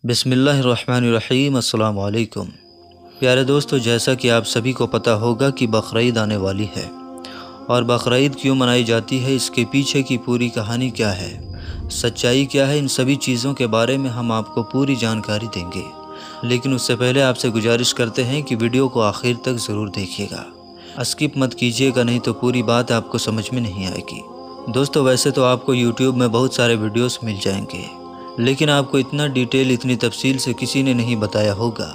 بسم اللہ الرحمن الرحیم۔ السلام علیکم پیارے دوستو، جیسا کہ آپ سبھی کو پتہ ہوگا کہ بقرعید آنے والی ہے، اور بقرعید کیوں منائی جاتی ہے، اس کے پیچھے کی پوری کہانی کیا ہے، سچائی کیا ہے، ان سبھی چیزوں کے بارے میں ہم آپ کو پوری جانکاری دیں گے۔ لیکن اس سے پہلے آپ سے گزارش کرتے ہیں کہ ویڈیو کو آخر تک ضرور دیکھیے گا، اسکپ مت کیجیے گا، نہیں تو پوری بات آپ کو سمجھ میں نہیں آئے گی۔ دوستو، ویسے تو آپ کو یوٹیوب میں بہت سارے ویڈیوز مل جائیں گے، لیکن آپ کو اتنا ڈیٹیل، اتنی تفصیل سے کسی نے نہیں بتایا ہوگا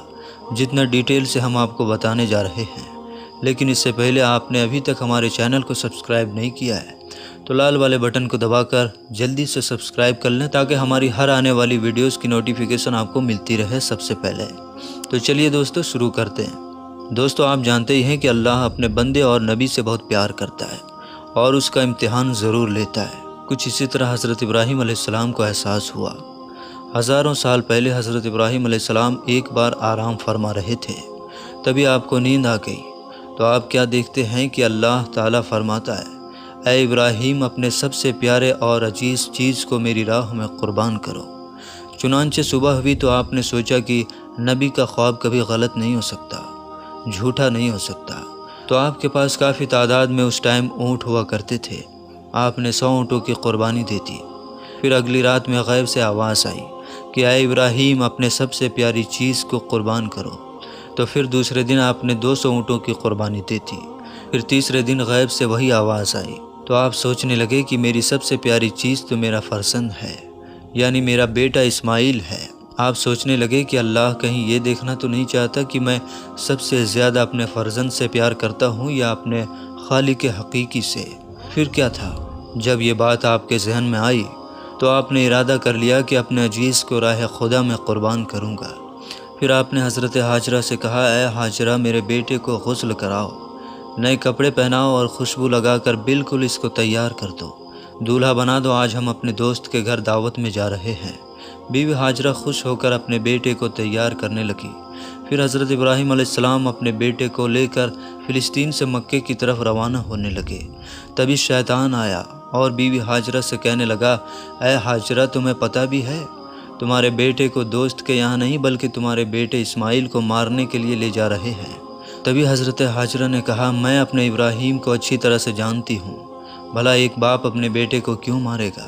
جتنا ڈیٹیل سے ہم آپ کو بتانے جا رہے ہیں۔ لیکن اس سے پہلے آپ نے ابھی تک ہمارے چینل کو سبسکرائب نہیں کیا ہے تو لال والے بٹن کو دبا کر جلدی سے سبسکرائب کر لیں، تاکہ ہماری ہر آنے والی ویڈیوز کی نوٹیفیکیشن آپ کو ملتی رہے سب سے پہلے۔ تو چلیے دوستو، شروع کرتے ہیں۔ دوستو، آپ جانتے ہی ہیں کہ اللہ اپنے بندے اور نبی سے بہت پیار کرتا ہے اور اس کا امتحان ضرور لیتا ہے۔ کچھ اسی طرح حضرت ابراہیم علیہ السلام کو احساس ہوا۔ ہزاروں سال پہلے حضرت ابراہیم علیہ السلام ایک بار آرام فرما رہے تھے، تبھی آپ کو نیند آ گئی۔ تو آپ کیا دیکھتے ہیں کہ اللہ تعالیٰ فرماتا ہے، اے ابراہیم، اپنے سب سے پیارے اور عزیز چیز کو میری راہ میں قربان کرو۔ چنانچہ صبح ہوئی تو آپ نے سوچا کہ نبی کا خواب کبھی غلط نہیں ہو سکتا، جھوٹا نہیں ہو سکتا۔ تو آپ کے پاس کافی تعداد میں اس ٹائم اونٹ ہوا کرتے تھے۔ آپ نے 100 اونٹوں کی قربانی دے دی۔ پھر اگلی رات میں غیب سے آواز آئی کہ اے ابراہیم، اپنے سب سے پیاری چیز کو قربان کرو۔ تو پھر دوسرے دن آپ نے 200 اونٹوں کی قربانی دے دی۔ پھر تیسرے دن غیب سے وہی آواز آئی تو آپ سوچنے لگے کہ میری سب سے پیاری چیز تو میرا فرزند ہے، یعنی میرا بیٹا اسماعیل ہے۔ آپ سوچنے لگے کہ اللہ کہیں یہ دیکھنا تو نہیں چاہتا کہ میں سب سے زیادہ اپنے فرزند سے پیار کرتا ہوں یا اپنے خالق حقیقی سے۔ پھر کیا تھا، جب یہ بات آپ کے ذہن میں آئی تو آپ نے ارادہ کر لیا کہ اپنے عزیز کو راہ خدا میں قربان کروں گا۔ پھر آپ نے حضرت ہاجرہ سے کہا، اے ہاجرہ، میرے بیٹے کو غسل کراؤ، نئے کپڑے پہناؤ اور خوشبو لگا کر بالکل اس کو تیار کر دو، دولہا بنا دو، آج ہم اپنے دوست کے گھر دعوت میں جا رہے ہیں۔ بیوی ہاجرہ خوش ہو کر اپنے بیٹے کو تیار کرنے لگی۔ پھر حضرت ابراہیم علیہ السلام اپنے بیٹے کو لے کر فلسطین سے مکے کی طرف روانہ ہونے لگے۔ تبھی شیطان آیا اور بیوی ہاجرہ سے کہنے لگا، اے ہاجرہ، تمہیں پتہ بھی ہے تمہارے بیٹے کو دوست کے یہاں نہیں بلکہ تمہارے بیٹے اسماعیل کو مارنے کے لیے لے جا رہے ہیں۔ تبھی حضرت ہاجرہ نے کہا، میں اپنے ابراہیم کو اچھی طرح سے جانتی ہوں، بھلا ایک باپ اپنے بیٹے کو کیوں مارے گا؟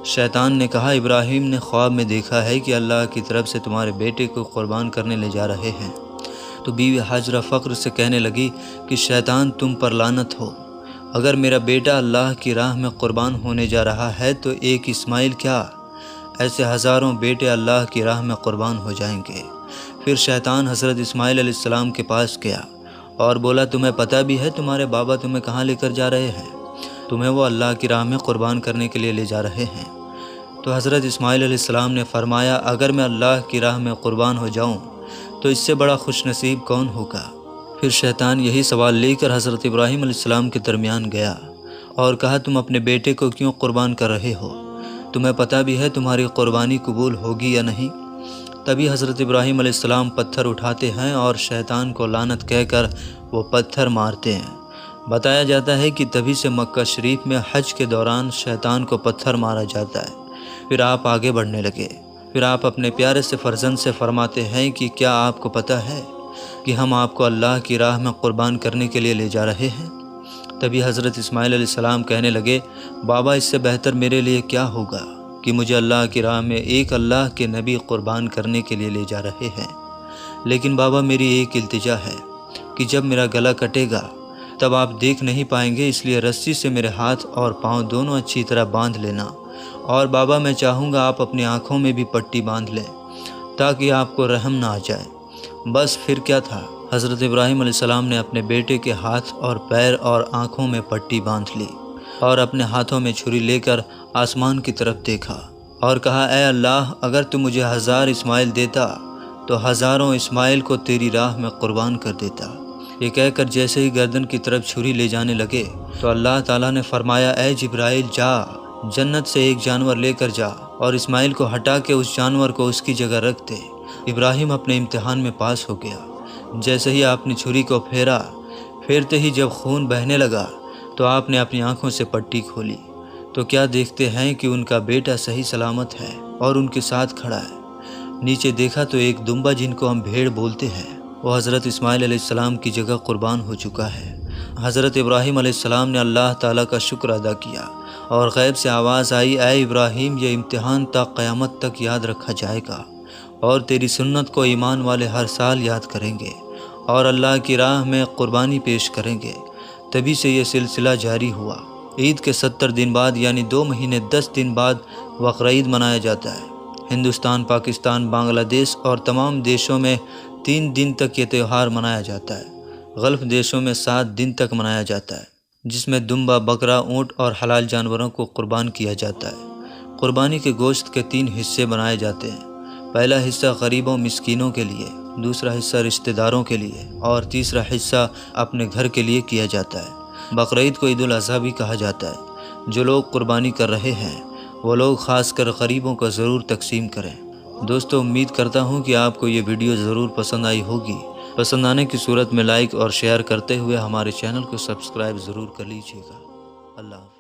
شیطان نے کہا، ابراہیم نے خواب میں دیکھا ہے کہ اللہ کی طرف سے تمہارے بیٹے کو قربان کرنے لے جا رہے ہیں۔ تو بیوی ہاجرہ فخر سے کہنے لگی کہ شیطان تم پر لعنت ہو، اگر میرا بیٹا اللہ کی راہ میں قربان ہونے جا رہا ہے تو ایک اسماعیل کیا، ایسے ہزاروں بیٹے اللہ کی راہ میں قربان ہو جائیں گے۔ پھر شیطان حضرت اسماعیل علیہ السلام کے پاس گیا اور بولا، تمہیں پتہ بھی ہے تمہارے بابا تمہیں کہاں لے کر جا رہے ہیں؟ تمہیں وہ اللہ کی راہ میں قربان کرنے کے لیے لے جا رہے ہیں۔ تو حضرت اسماعیل علیہ السلام نے فرمایا، اگر میں اللہ کی راہ میں قربان ہو جاؤں تو اس سے بڑا خوش نصیب کون ہوگا؟ پھر شیطان یہی سوال لے کر حضرت ابراہیم علیہ السلام کے درمیان گیا اور کہا، تم اپنے بیٹے کو کیوں قربان کر رہے ہو؟ تمہیں پتہ بھی ہے تمہاری قربانی قبول ہوگی یا نہیں؟ تبھی حضرت ابراہیم علیہ السلام پتھر اٹھاتے ہیں اور شیطان کو لعنت کہہ کر وہ پتھر مارتے ہیں۔ بتایا جاتا ہے کہ تبھی سے مکہ شریف میں حج کے دوران شیطان کو پتھر مارا جاتا ہے۔ پھر آپ آگے بڑھنے لگے۔ پھر آپ اپنے پیارے سے فرزند سے فرماتے ہیں کہ کیا آپ کو پتہ ہے کہ ہم آپ کو اللہ کی راہ میں قربان کرنے کے لیے لے جا رہے ہیں؟ تبھی حضرت اسماعیل علیہ السلام کہنے لگے، بابا، اس سے بہتر میرے لیے کیا ہوگا کہ مجھے اللہ کی راہ میں ایک اللہ کے نبی قربان کرنے کے لیے لے جا رہے ہیں۔ لیکن بابا، میری ایک التجا ہے کہ جب میرا گلا کٹے گا تب آپ دیکھ نہیں پائیں گے، اس لیے رسی سے میرے ہاتھ اور پاؤں دونوں اچھی طرح باندھ لینا، اور بابا میں چاہوں گا آپ اپنی آنکھوں میں بھی پٹی باندھ لیں تاکہ آپ کو رحم نہ آ جائے۔ بس پھر کیا تھا، حضرت ابراہیم علیہ السلام نے اپنے بیٹے کے ہاتھ اور پیر اور آنکھوں میں پٹی باندھ لی اور اپنے ہاتھوں میں چھری لے کر آسمان کی طرف دیکھا اور کہا، اے اللہ، اگر تو مجھے 1000 اسماعیل دیتا تو ہزاروں اسماعیل کو تیری راہ میں قربان کر دیتا۔ یہ کہہ کر جیسے ہی گردن کی طرف چھری لے جانے لگے تو اللہ تعالیٰ نے فرمایا، اے جبرائیل، جا، جنت سے ایک جانور لے کر جا اور اسماعیل کو ہٹا کے اس جانور کو اس کی جگہ رکھ دے۔ ابراہیم اپنے امتحان میں پاس ہو گیا۔ جیسے ہی آپ نے چھری کو پھیرتے ہی جب خون بہنے لگا تو آپ نے اپنی آنکھوں سے پٹی کھولی تو کیا دیکھتے ہیں کہ ان کا بیٹا صحیح سلامت ہے اور ان کے ساتھ کھڑا ہے۔ نیچے دیکھا تو ایک دمبا جن کو ہم بھیڑ بولتے ہیں وہ حضرت اسماعیل علیہ السلام کی جگہ قربان ہو چکا ہے۔ حضرت ابراہیم علیہ السلام نے اللہ تعالیٰ کا شکر ادا کیا اور غیب سے آواز آئی، اے ابراہیم یہ امتحان تا قیامت تک یاد رکھا جائے گا اور تیری سنت کو ایمان والے ہر سال یاد کریں گے اور اللہ کی راہ میں قربانی پیش کریں گے۔ تبھی سے یہ سلسلہ جاری ہوا۔ عید کے 70 دن بعد یعنی 2 مہینے 10 دن بعد بقرعید منایا جاتا ہے۔ ہندوستان، پاکستان، بنگلہ دیش اور تمام دیشوں میں 3 دن تک یہ تہوار منایا جاتا ہے۔ غلف دیشوں میں 7 دن تک منایا جاتا ہے، جس میں دمبا، بکرا، اونٹ اور حلال جانوروں کو قربان کیا جاتا ہے۔ قربانی کے گوشت کے 3 حصے بنائے جاتے ہیں۔ پہلا حصہ غریبوں مسکینوں کے لیے، دوسرا حصہ رشتہ داروں کے لیے اور تیسرا حصہ اپنے گھر کے لیے کیا جاتا ہے۔ بقرعید کو عید الاضحیٰ بھی کہا جاتا ہے۔ جو لوگ قربانی کر رہے ہیں وہ لوگ خاص کر غریبوں کو ضرور تقسیم کریں۔ دوستو، امید کرتا ہوں کہ آپ کو یہ ویڈیو ضرور پسند آئی ہوگی۔ پسند آنے کی صورت میں لائک اور شیئر کرتے ہوئے ہمارے چینل کو سبسکرائب ضرور کر لیجیے گا۔ اللہ حافظ۔